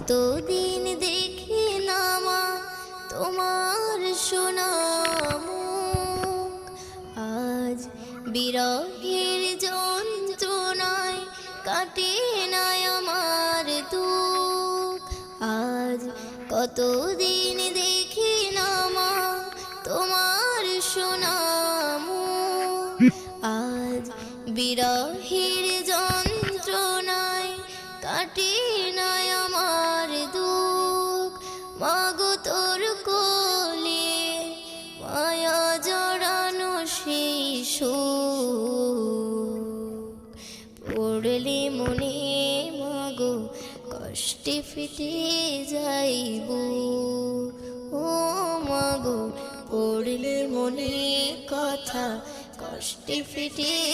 কতদিন দেখি না মা তোমার সোনা মুখ, আজ বিরহের যন্ত্রণায় কাটে না আমার দুঃখ। আজ কতদিন দেখি না মা তোমার সোনা মুখ, আজ বিরহের যন্ত্রণায় কাটে না আমার দুঃখ। মাগো তোর কোলে মায়া জড়ানো সেই সুখ, পড়লে মনে মাগো কষ্টে ফেটে যাইব। ও মাগো পড়লে মনে কথা কষ্টে ফেটে